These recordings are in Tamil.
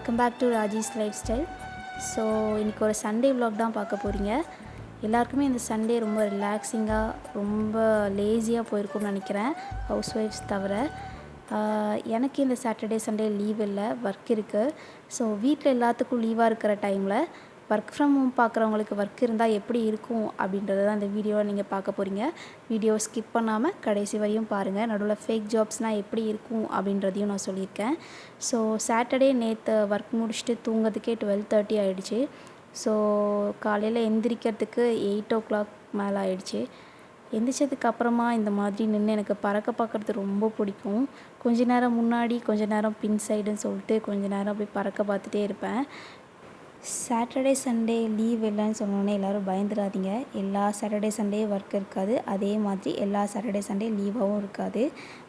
Welcome back to Raji's lifestyle. So இன்றைக்கி ஒரு சண்டே vlog தான் பார்க்க போகிறீங்க. எல்லாருக்குமே இந்த சண்டே ரொம்ப ரிலாக்ஸிங்காக ரொம்ப லேசியாக போயிருக்கும்னு நினைக்கிறேன், ஹவுஸ் ஒய்ஃப்ஸ் தவிர. எனக்கு இந்த சாட்டர்டே சண்டே லீவ் இல்லை, ஒர்க் இருக்குது. ஸோ வீட்டில் எல்லாத்துக்கும் லீவாக இருக்கிற டைமில் ஒர்க் ஃப்ரம் ஹோம் பார்க்குறவங்களுக்கு ஒர்க் இருந்தால் எப்படி இருக்கும் அப்படின்றத தான் இந்த வீடியோவை நீங்கள் பார்க்க போகிறீங்க. வீடியோ ஸ்கிப் பண்ணாமல் கடைசி வரையும் பாருங்கள். நடுவில் ஃபேக் ஜாப்ஸ்னால் எப்படி இருக்கும் அப்படின்றதையும் நான் சொல்லியிருக்கேன். ஸோ சாட்டர்டே நேற்று ஒர்க் முடிச்சுட்டு தூங்கிறதுக்கே 12:30 ஆகிடுச்சு. ஸோ காலையில் எந்திரிக்கிறதுக்கு 8 o'clock மேலே ஆகிடுச்சு. எந்திரிச்சதுக்கு அப்புறமா இந்த மாதிரி நின்று எனக்கு பறக்க பார்க்குறது ரொம்ப பிடிக்கும். கொஞ்ச நேரம் முன்னாடி கொஞ்ச நேரம் பின் சைடுன்னு சொல்லிட்டு கொஞ்ச நேரம் போய் பறக்க பார்த்துட்டே இருப்பேன். சாட்டர்டே சண்டே லீவ் இல்லைன்னு சொன்னோன்னே எல்லோரும் பயந்துடாதீங்க. எல்லா சாட்டர்டே சண்டே ஒர்க் இருக்காது, அதே மாதிரி எல்லா சாட்டர்டே சண்டே லீவாகவும் இருக்காது.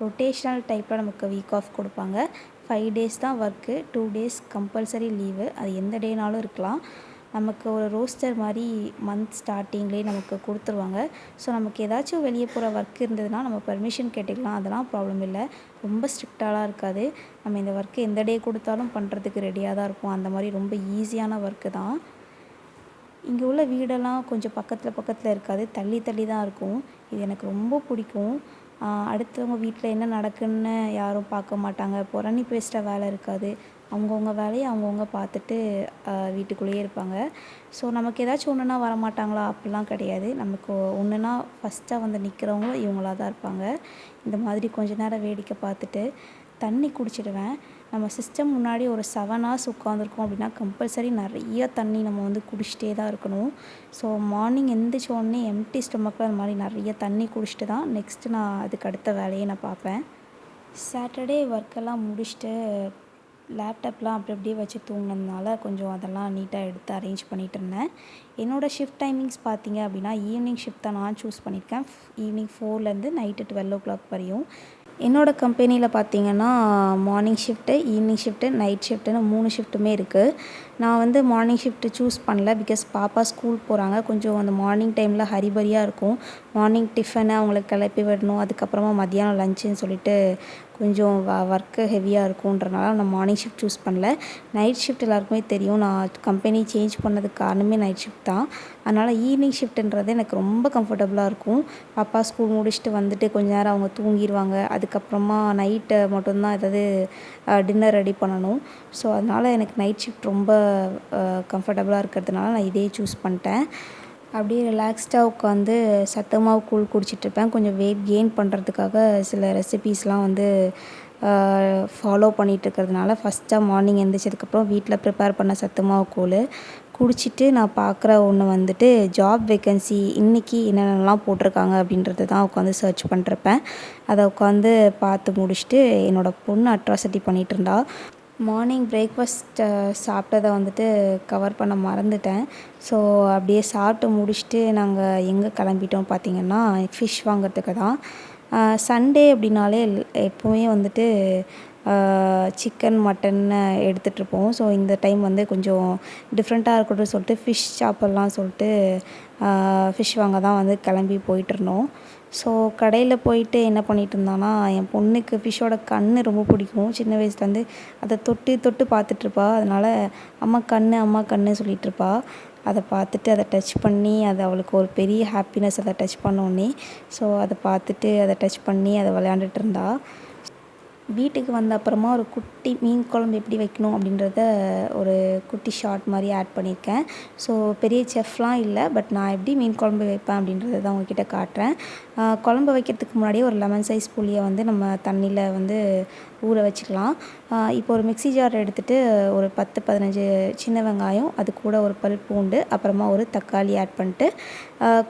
ரொட்டேஷ்னல் டைப்பில் நமக்கு வீக் ஆஃப் கொடுப்பாங்க. 5 days தான் ஒர்க்கு, 2 days கம்பல்சரி லீவு. அது எந்த டேனாலும் இருக்கலாம். நமக்கு ஒரு ரோஸ்டர் மாதிரி மந்த் ஸ்டார்டிங்லேயே நமக்கு கொடுத்துருவாங்க. ஸோ நமக்கு ஏதாச்சும் வெளியே போகிற ஒர்க் இருந்ததுன்னா நம்ம பர்மிஷன் கேட்டுக்கலாம், அதெல்லாம் ப்ராப்ளம் இல்லை. ரொம்ப ஸ்ட்ரிக்டாலாம் இருக்காது. நம்ம இந்த ஒர்க்கு எந்த டே கொடுத்தாலும் பண்ணுறதுக்கு ரெடியாக தான் இருக்கும். அந்த மாதிரி ரொம்ப ஈஸியான ஒர்க்கு தான். இங்கே உள்ள வீடெல்லாம் கொஞ்சம் பக்கத்தில் இருக்காது, தள்ளி தான் இருக்கும். இது எனக்கு ரொம்ப பிடிக்கும். அடுத்தவங்க வீட்டில் என்ன நடக்குன்னு யாரும் பார்க்க மாட்டாங்க, புறணி பேசுகிற வேலை இருக்காது. அவங்கவுங்க வேலையை அவங்கவுங்க பார்த்துட்டு வீட்டுக்குள்ளேயே இருப்பாங்க. ஸோ நமக்கு ஏதாச்சும் ஒன்றுனா வரமாட்டாங்களா அப்படிலாம் கிடையாது. நமக்கு ஒன்றுனா ஃபஸ்ட்டாக வந்து நிற்கிறவங்களும் இவங்களாக தான் இருப்பாங்க. இந்த மாதிரி கொஞ்ச நேரம் வேடிக்கை பார்த்துட்டு தண்ணி குடிச்சிடுவேன். நம்ம சிஸ்டம் முன்னாடி ஒரு 7 hours உட்காந்துருக்கோம் அப்படின்னா கம்பல்சரி நிறைய தண்ணி நம்ம வந்து குடிச்சிட்டே தான் இருக்கணும். ஸோ மார்னிங் எந்திரிச்ச உடனே எம்டி ஸ்டொமக்கில் அந்த மாதிரி நிறைய தண்ணி குடிச்சிட்டு தான் நெக்ஸ்ட்டு நான் அதுக்கு அடுத்த வேலையை நான் பார்ப்பேன். சாட்டர்டே ஒர்க்கெல்லாம் முடிச்சுட்டு லேப்டாப்லாம் அப்படியே வச்சு தூங்கினதுனால கொஞ்சம் அதெல்லாம் நீட்டாக எடுத்து அரேஞ்ச் பண்ணிகிட்டு இருந்தேன். என்னோடய ஷிஃப்ட் டைமிங்ஸ் பார்த்தீங்க அப்படின்னா ஈவினிங் ஷிஃப்ட் தான் நான் சூஸ் பண்ணியிருக்கேன். ஈவினிங் 4லேருந்து நைட்டு 12 o'clock வரையும். என்னோடய கம்பெனியில் பார்த்தீங்கன்னா morning shift, evening shift, night ஷிஃப்ட்டுன்னு 3 ஷிஃப்ட்டுமே இருக்குது. நான் வந்து மார்னிங் ஷிஃப்ட்டு சூஸ் பண்ணல, பிகாஸ் பாப்பா ஸ்கூல் போகிறாங்க. கொஞ்சம் அந்த மார்னிங் டைமில் ஹரிபரியாக இருக்கும். மார்னிங் டிஃபனை அவங்களுக்கு கிளப்பி விடணும், அதுக்கப்புறமா மத்தியானம் லஞ்சுன்னு சொல்லிட்டு கொஞ்சம் ஒர்க்கு ஹெவியாக இருக்குன்றனால நான் மார்னிங் ஷிஃப்ட் சூஸ் பண்ணல. நைட் ஷிஃப்ட் எல்லாருக்குமே தெரியும், நான் கம்பெனி சேஞ்ச் பண்ணதுக்கு காரணமே நைட் ஷிஃப்ட் தான். அதனால் ஈவினிங் ஷிஃப்ட்டுன்றது எனக்கு ரொம்ப கம்ஃபர்டபுளாக இருக்கும். பாப்பா ஸ்கூல் முடிச்சுட்டு வந்துட்டு கொஞ்ச நேரம் அவங்க தூங்கிடுவாங்க. அதுக்கப்புறமா நைட்டு மட்டும்தான் ஏதாவது டின்னர் ரெடி பண்ணணும். ஸோ அதனால் எனக்கு நைட் ஷிஃப்ட் ரொம்ப கம்ஃபர்டபுளாக இருக்கிறதுனால நான் இதே சூஸ் பண்ணிட்டேன். அப்படியே ரிலாக்ஸ்டாக உட்காந்து சத்துமாவு கூழ் குடிச்சிட்ருப்பேன். கொஞ்சம் வெயிட் கெயின் பண்ணுறதுக்காக சில ரெசிபீஸ்லாம் வந்து ஃபாலோ பண்ணிகிட்ருக்கிறதுனால ஃபஸ்ட்டாக மார்னிங் எழுந்திரிச்சதுக்கப்புறம் வீட்டில் ப்ரிப்பேர் பண்ண சத்துமாவு கூழ் குடிச்சிட்டு நான் பார்க்குற ஒன்று வந்துட்டு ஜாப் வேக்கன்சி இன்றைக்கி என்னென்னலாம் போட்டிருக்காங்க அப்படின்றது தான் உட்காந்து சர்ச் பண்ணிருப்பேன். அதை உட்காந்து பார்த்து முடிச்சுட்டு என்னோடய பொண்ணு அட்ராசிட்டி பண்ணிகிட்டு இருந்தா. மார்னிங் பிரேக்ஃபாஸ்ட் சாப்பிட்டதை வந்துட்டு கவர் பண்ண மறந்துட்டேன். ஸோ அப்படியே சாப்பிட்டு முடிச்சுட்டு நாங்கள் எங்கே கிளம்பிட்டோம் பார்த்திங்கன்னா ஃபிஷ் வாங்கிறதுக்கு தான். சண்டே அப்படின்னாலே எப்போவுமே வந்துட்டு சிக்கன் மட்டன் எடுத்துகிட்ருப்போம். ஸோ இந்த டைம் வந்து கொஞ்சம் டிஃப்ரெண்ட்டாக இருக்கட்டும் சொல்லிட்டு ஃபிஷ் சாப்பிட்லாம் சொல்லிட்டு ஃபிஷ் வாங்க தான் வந்து கிளம்பி போயிட்டுருந்தோம். ஸோ கடையில் போயிட்டு என்ன பண்ணிகிட்டு இருந்தான்னா, என் பொண்ணுக்கு ஃபிஷ்ஷோட கண் ரொம்ப பிடிக்கும். சின்ன வயசுலேருந்து அதை தொட்டு பார்த்துட்ருப்பா. அதனால் அம்மா கண்ணு சொல்லிகிட்ருப்பா. அதை பார்த்துட்டு அதை டச் பண்ணி அது அவளுக்கு ஒரு பெரிய ஹாப்பினஸ் அதை டச் பண்ணோன்னே. ஸோ அதை பார்த்துட்டு அதை டச் பண்ணி அதை விளையாண்டுட்டு இருந்தா. வீட்டுக்கு வந்த அப்புறமா ஒரு குட்டி மீன் குழம்பு எப்படி வைக்கணும் அப்படின்றத ஒரு குட்டி ஷார்ட் மாதிரி ஆட் பண்ணியிருக்கேன். ஸோ பெரிய செஃப்லாம் இல்லை, பட் நான் எப்படி மீன் குழம்பு வைப்பேன் அப்படின்றத தான் உங்ககிட்ட காட்டுறேன். குழம்பு வைக்கிறதுக்கு முன்னாடியே ஒரு லெமன் சைஸ் புளியை வந்து நம்ம தண்ணியில் வந்து ஊற வச்சுக்கலாம். இப்போ ஒரு மிக்ஸி ஜார் எடுத்துகிட்டு ஒரு 10-15 சின்ன வெங்காயம், அது கூட ஒரு பல் பூண்டு, அப்புறமா ஒரு தக்காளி ஆட் பண்ணிட்டு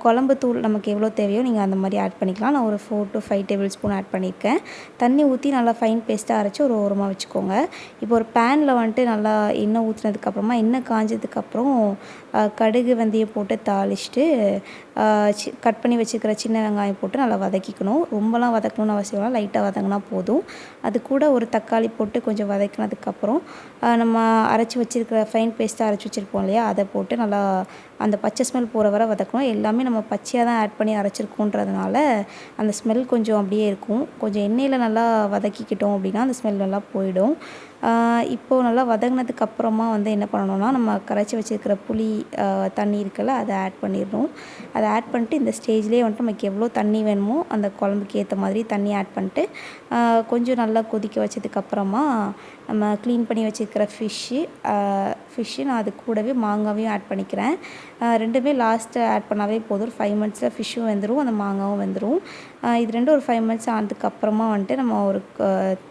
குழம்பு தூள் நமக்கு எவ்வளோ தேவையோ நீங்கள் அந்த மாதிரி ஆட் பண்ணிக்கலாம். நான் ஒரு 4 to 5 tablespoon ஆட் பண்ணியிருக்கேன். தண்ணி ஊற்றி நல்லா ஃபைன் பேஸ்ட்டாக அரைச்சி ஒரு ஓரமாக வச்சுக்கோங்க. இப்போ ஒரு பேனில் வந்துட்டு நல்லா எண்ணெய் ஊற்றினதுக்கப்புறமா எண்ணெய் காஞ்சதுக்கப்புறம் கடுகு வெந்தயம் போட்டு தாளிச்சிட்டு கட் பண்ணி வச்சுக்கிற சின்ன வெங்காயம் போட்டு நல்லா வதக்கிக்கணும். ரொம்பலாம் வதக்கணும்னு அவசியம் இல்லை, லைட்டாக வதங்கினா போதும். அது கூட ஒரு தக்காளி போட்டு கொஞ்சம் வதக்கினதுக்கப்புறம் நம்ம அரைச்சி வச்சுருக்கிற ஃபைன் பேஸ்ட்டாக அரைச்சி வச்சுருப்போம் இல்லையா, அதை போட்டு நல்லா அந்த பச்சை ஸ்மெல் போகிற வரை வதக்கணும். எல்லாமே நம்ம பச்சையாக தான் ஆட் பண்ணி அரைச்சிருக்கோன்றதுனால அந்த ஸ்மெல் கொஞ்சம் அப்படியே இருக்கும். கொஞ்சம் எண்ணெயில் நல்லா வதக்கிக்கிட்டோம் அப்படின்னா அந்த ஸ்மெல் நல்லா போயிடும். இப்போது நல்லா வதங்கினதுக்கு அப்புறமா வந்து என்ன பண்ணணும்னா, நம்ம கரைச்சி வச்சுருக்கிற புளி தண்ணி இருக்குல்ல, அதை ஆட் பண்ணிடணும். அதை ஆட் பண்ணிட்டு இந்த ஸ்டேஜ்லேயே வந்துட்டு நமக்கு எவ்வளோ தண்ணி வேணுமோ அந்த குழம்புக்கு ஏற்ற மாதிரி தண்ணி ஆட் பண்ணிட்டு கொஞ்சம் நல்லா கொதிக்க வச்சதுக்கப்புறமா நம்ம க்ளீன் பண்ணி வச்சுருக்கிற ஃபிஷ்ஷு நான் அது கூடவே மாங்காவையும் ஆட் பண்ணிக்கிறேன். ரெண்டுமே லாஸ்ட்டு ஆட் பண்ணாவே போதும். ஒரு 5 மினிட்ஸில் ஃபிஷ்ஷும் வெந்துடும், அந்த மாங்காவும் வெந்துடும். இது ரெண்டும் ஒரு 5 மினிட்ஸ் ஆனதுக்கப்புறமா வந்துட்டு நம்ம ஒரு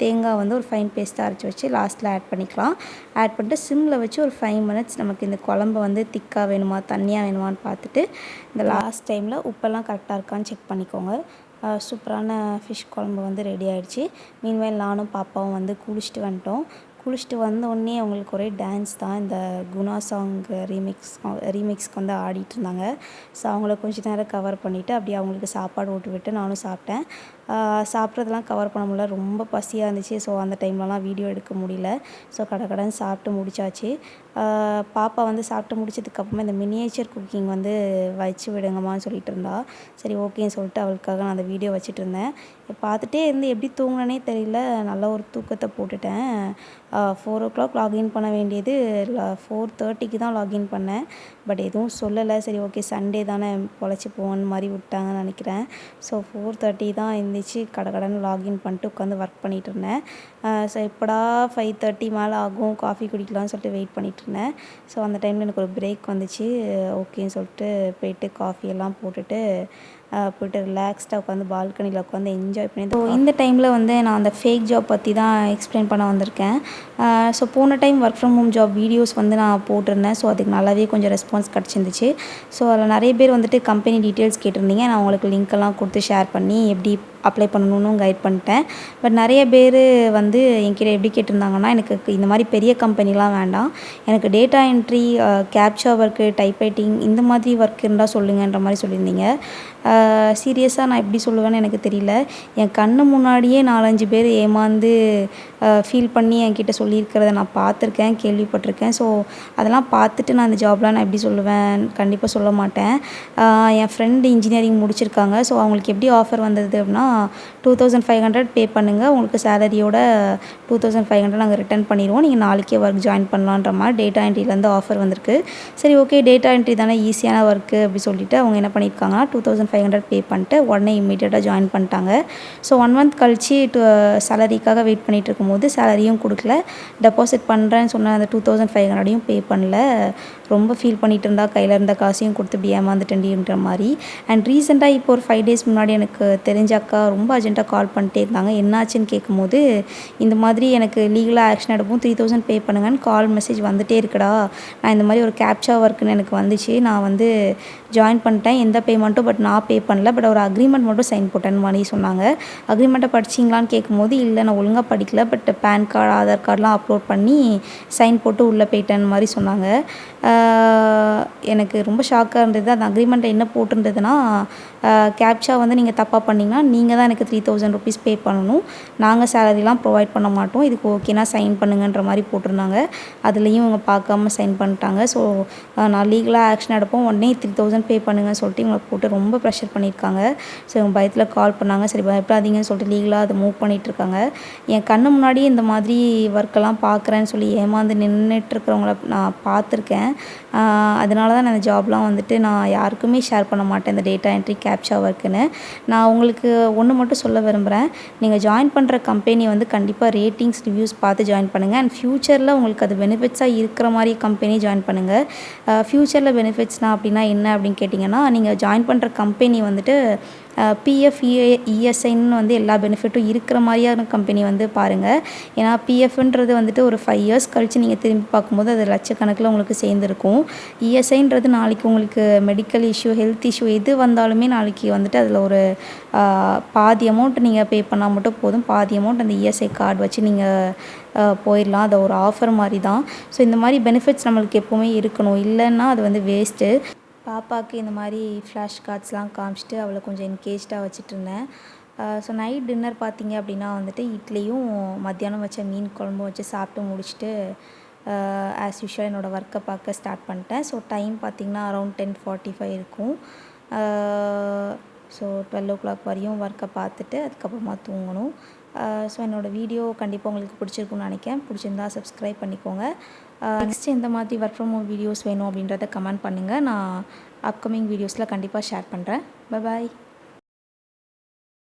தேங்காய் வந்து ஒரு ஃபைன் பேஸ்ட்டாக அரைச்சி வச்சு லாஸ்ட்டில் ஆட் பண்ணிக்கலாம். ஆட் பண்ணிட்டு சிம்மில் வச்சு ஒரு 5 மினிட்ஸ் நமக்கு இந்த குழம்பு வந்து திக்காக வேணுமா தண்ணியாக வேணுமான்னு பார்த்துட்டு இந்த லாஸ்ட் டைமில் உப்பெல்லாம் கரெக்டாக இருக்கான்னு செக் பண்ணிக்கோங்க. சூப்பரான ஃபிஷ் குழம்பு வந்து ரெடி ஆகிடுச்சு. மீன்வேல் நானும் பாப்பாவும் வந்து குளிச்சுட்டு வந்துட்டோம். குளிச்சுட்டு வந்தோடனே அவங்களுக்கு ஒரே டான்ஸ் தான். இந்த குணா சாங் ரீமிக்ஸ்க்கு வந்து ஆடிட்டுருந்தாங்க. ஸோ அவங்கள கொஞ்ச நேரம் கவர் பண்ணிவிட்டு அப்படியே அவங்களுக்கு சாப்பாடு ஊட்டி விட்டு நானும் சாப்பிட்டேன். சாப்பிட்றதெல்லாம் கவர் பண்ண முடியல, ரொம்ப பசியாக இருந்துச்சு. ஸோ அந்த டைம்லலாம் வீடியோ எடுக்க முடியல. ஸோ கடகடன்னு சாப்பிட்டு முடிச்சாச்சு. பாப்பா வந்து சாப்பிட்டு முடிச்சதுக்கப்புறமா இந்த மினியேச்சர் குக்கிங் வந்து வச்சு விடுங்கம்மான்னு சொல்லிட்டு இருந்தா. சரி ஓகேன்னு சொல்லிட்டு அவளுக்காக நான் அந்த வீடியோ வச்சுட்டு இருந்தேன். பார்த்துட்டே இருந்து எப்படி தூங்கினேனே தெரியல, நல்ல ஒரு தூக்கத்தை போட்டுட்டேன். 4 o'clock லாகின் பண்ண வேண்டியது 4:30க்கு தான் லாகின் பண்ணேன். பட் எதுவும் சொல்லலை. சரி ஓகே சண்டே தானே பொழைச்சி போவோன்னு மாதிரி விட்டாங்கன்னு நினைக்கிறேன். ஸோ 4:30 தான் இருந்துச்சு. கடகடன்னு லாகின் பண்ணிட்டு உட்காந்து ஒர்க் பண்ணிகிட்டு இருந்தேன். ஸோ எப்படா 5:30 மேலே ஆகும் காஃபி குடிக்கலாம்னு சொல்லிட்டு வெயிட் பண்ணிகிட்ருந்தேன். ஸோ அந்த டைமில் எனக்கு ஒரு பிரேக் வந்துச்சு. ஓகேன்னு சொல்லிட்டு போயிட்டு காஃபியெல்லாம் போட்டுட்டு போய்ட்டு ரிலாக்ஸ்டாக உட்காந்து பால்கனியில் உட்காந்து என்ஜாய் பண்ணி. ஸோ இந்த டைமில் வந்து நான் அந்த ஃபேக் ஜாப் பற்றி தான் எக்ஸ்பிளைன் பண்ண வந்திருக்கேன். ஸோ போன time work from home job videos வந்து நான் போட்டிருந்தேன். ஸோ அதுக்கு நல்லாவே கொஞ்சம் ரெஸ்பான்ஸ் கிடச்சிருந்துச்சு. ஸோ அதில் நிறைய பேர் வந்துட்டு கம்பெனி டீட்டெயில்ஸ் கேட்டிருந்தீங்க. நான் உங்களுக்கு லிங்க்கெல்லாம் கொடுத்து ஷேர் பண்ணி எப்படி அப்ளை பண்ணணும்னு கைட் பண்ணிட்டேன். பட் நிறைய பேர் வந்து என்கிட்ட எப்படி கேட்டிருந்தாங்கன்னா, எனக்கு இந்த மாதிரி பெரிய கம்பெனிலாம் வேண்டாம், எனக்கு data entry, captcha work, typewriting இந்த மாதிரி ஒர்க் இருந்தால் சொல்லுங்கன்ற மாதிரி சொல்லியிருந்தீங்க. சீரியஸாக நான் எப்படி சொல்லுவேன்னு எனக்கு தெரியல. என் கண்ணு முன்னாடியே 4-5 பேர் ஏமாந்து ஃபீல் பண்ணி என்கிட்ட சொல்லியிருக்கிறத நான் பார்த்துருக்கேன், கேள்விப்பட்டிருக்கேன். ஸோ அதெல்லாம் பார்த்துட்டு நான் இந்த ஜாப்லாம் நான் எப்படி சொல்லுவேன், கண்டிப்பாக சொல்ல மாட்டேன். என் ஃப்ரெண்டு இன்ஜினியரிங் முடிச்சிருக்காங்க. ஸோ அவங்களுக்கு எப்படி ஆஃபர் வந்தது அப்படின்னா, 2500 பே பண்ணுங்கள், உங்களுக்கு சேலரியோட 2500 நாங்கள் ரிட்டர்ன் பண்ணிடுவோம், நீங்கள் நாளைக்கே ஒர்க் ஜாயின் பண்ணலான்ற மாதிரி டேட்டா என்ட்ரிலேருந்து ஆஃபர் வந்திருக்கு. சரி ஓகே டேட்டா என்ட்ரி தானே ஈஸியான ஒர்க்கு அப்படி சொல்லிவிட்டு அவங்க என்ன பண்ணியிருக்காங்கன்னா 2500 பே பண்ணிட்டு உடனே இம்மீடியட்டாக ஜாயின் பண்ணிட்டாங்க. ஸோ 1 month கழிச்சு சேலரிக்காக வெயிட் பண்ணிகிட்டு இருக்கும்போது சேலரியும் கொடுக்கல, டெபாசிட் பண்ணுறேன்னு சொன்ன அந்த 2500 பே பண்ணல. ரொம்ப ஃபீல் பண்ணிகிட்டு இருந்தா, கையில் இருந்த காசையும் கொடுத்து இப்படி ஏமாந்துட்டேன்ற மாதிரி. அண்ட் ரீசெண்டாக இப்போ ஒரு 5 days முன்னாடி எனக்கு தெரிஞ்ச அக்கா ரொம்ப அர்ஜென்ட்டாக கால் பண்ணிட்டே இருந்தாங்க. என்னாச்சுன்னு கேட்கும்போது, இந்த மாதிரி எனக்கு லீகலாக ஆக்ஷன் எடுப்போம், 3000 பே பண்ணுங்கன்னு கால் மெசேஜ் வந்துகிட்டே இருக்குடா. நான் இந்த மாதிரி ஒரு கேப்சா ஒர்க்குன்னு எனக்கு வந்துச்சு, நான் வந்து ஜாயின் பண்ணிட்டேன், எந்த பேமெண்ட்டும் பட் நான் பே பண்ணல, பட் ஒரு அக்ரிமெண்ட் மட்டும் சைன் போட்டேன்னு மாதிரி சொன்னாங்க. அக்ரிமெண்ட்டை படிச்சிங்களான்னு கேட்கும்போது, இல்லை நான் ஒழுங்காக படிக்கல, பட் பேன் கார்டு ஆதார் கார்டெலாம் அப்லோட் பண்ணி சைன் போட்டு உள்ளே போயிட்டேன்னு மாதிரி சொன்னாங்க. எனக்கு ரொம்ப ஷாக்காக இருந்தது. அந்த அக்ரிமெண்ட்டை என்ன போட்டிருந்ததுன்னா, கேப்சா வந்து நீங்கள் தப்பாக பண்ணிங்கன்னா நீங்கள் தான் எனக்கு 3000 ருபீஸ் பே பண்ணணும், நாங்கள் சேலரிலாம் ப்ரொவைட் பண்ண மாட்டோம், இதுக்கு ஓகேனா சைன் பண்ணுங்கன்ற மாதிரி போட்டிருந்தாங்க. அதுலேயும் இவங்க பார்க்காம சைன் பண்ணிட்டாங்க. ஸோ நான் லீகலாக ஆக்ஷன் எடுப்போம், உடனே 3000 பே பண்ணுங்கன்னு சொல்லிட்டு இவங்களை போட்டு ரொம்ப ப்ரெஷர் பண்ணியிருக்காங்க. ஸோ இவங்க பயத்தில் கால் பண்ணாங்க. சரி பயப்படாதீங்கன்னு சொல்லிட்டு லீகலாக அதை மூவ் பண்ணிகிட்ருக்காங்க. என் கண்ணு முன்னாடி இந்த மாதிரி ஒர்க்கெல்லாம் பார்க்குறேன்னு சொல்லி ஏமாந்து நின்றுட்டுருக்கிறவங்கள நான் பார்த்துருக்கேன். அதனால தான் நான் இந்த ஜாப்லாம் வந்துட்டு நான் யாருக்குமே ஷேர் பண்ண மாட்டேன், இந்த டேட்டா என்ட்ரி கேப்சா ஒர்க்குன்னு. நான் உங்களுக்கு ஒன்று மட்டும் சொல்ல விரும்புகிறேன், நீங்கள் ஜாயின் பண்ணுற கம்பெனி வந்து கண்டிப்பாக ரேட்டிங்ஸ் ரிவ்யூஸ் பார்த்து ஜாயின் பண்ணுங்கள். அண்ட் ஃப்யூச்சரில் உங்களுக்கு அது பெனிஃபிட்ஸாக இருக்கிற மாதிரி கம்பெனி ஜாயின் பண்ணுங்கள். ஃப்யூச்சரில் பெனிஃபிட்ஸ்னால் அப்படின்னா என்ன அப்படின்னு கேட்டிங்கன்னா, நீங்கள் ஜாயின் பண்ணுற கம்பெனி வந்துட்டு பிஎஃப் இஎஸ்ஐன்னு வந்து எல்லா பெனிஃபிட்டும் இருக்கிற மாதிரியான கம்பெனி வந்து பாருங்கள். ஏன்னா பிஎஃப்ன்றது வந்துட்டு ஒரு 5 years கழித்து நீங்கள் திரும்பி பார்க்கும்போது அது லட்சக்கணக்கில் உங்களுக்கு சேர்ந்துருக்கும். இஎஸ்ஐன்றது நாளைக்கு உங்களுக்கு மெடிக்கல் இஷ்யூ, ஹெல்த் இஷ்யூ எது வந்தாலுமே நாளைக்கு வந்துட்டு அதில் ஒரு பாதி அமௌண்ட் நீங்கள் பே பண்ணால் மட்டும் போதும், பாதி அமௌண்ட் அந்த இஎஸ்ஐ கார்டு வச்சு நீங்கள் போயிடலாம். அது ஒரு ஆஃபர் மாதிரி தான். ஸோ இந்த மாதிரி பெனிஃபிட்ஸ் நம்மளுக்கு எப்போவுமே இருக்கணும், இல்லைன்னா அது வந்து வேஸ்ட்டு. பாப்பாவுக்கு இந்த மாதிரி ஃப்ளாஷ் கார்ட்ஸ்லாம் காமிச்சிட்டு அவளை கொஞ்சம் என்கேஜ்டாக வச்சுட்ருந்தேன். ஸோ நைட் டின்னர் பார்த்திங்க அப்படின்னா வந்துட்டு இட்லியும் மத்தியானம் வச்ச மீன் குழம்பும் வச்சு சாப்பிட்டு முடிச்சுட்டு ஆஸ் யூஷுவல் என்னோடய ஒர்க்கை பார்க்க ஸ்டார்ட் பண்ணிட்டேன். ஸோ டைம் பார்த்திங்கன்னா அரௌண்ட் 10:45 இருக்கும். ஸோ 12 வரையும் ஒர்க்கை பார்த்துட்டு அதுக்கப்புறமா தூங்கணும். ஸோ என்னோடய வீடியோ கண்டிப்பாக உங்களுக்கு பிடிச்சிருக்குன்னு நினைக்கிறேன். பிடிச்சிருந்தா சப்ஸ்கிரைப் பண்ணிக்கோங்க. நெக்ஸ்ட் எந்த மாதிரி ஒர்க் ஃப்ரம் ஹோம் வீடியோஸ் வேணும் அப்படின்றத கமெண்ட் பண்ணுங்கள். நான் அப்கமிங் வீடியோஸில் கண்டிப்பாக ஷேர் பண்ணுறேன். பாய்.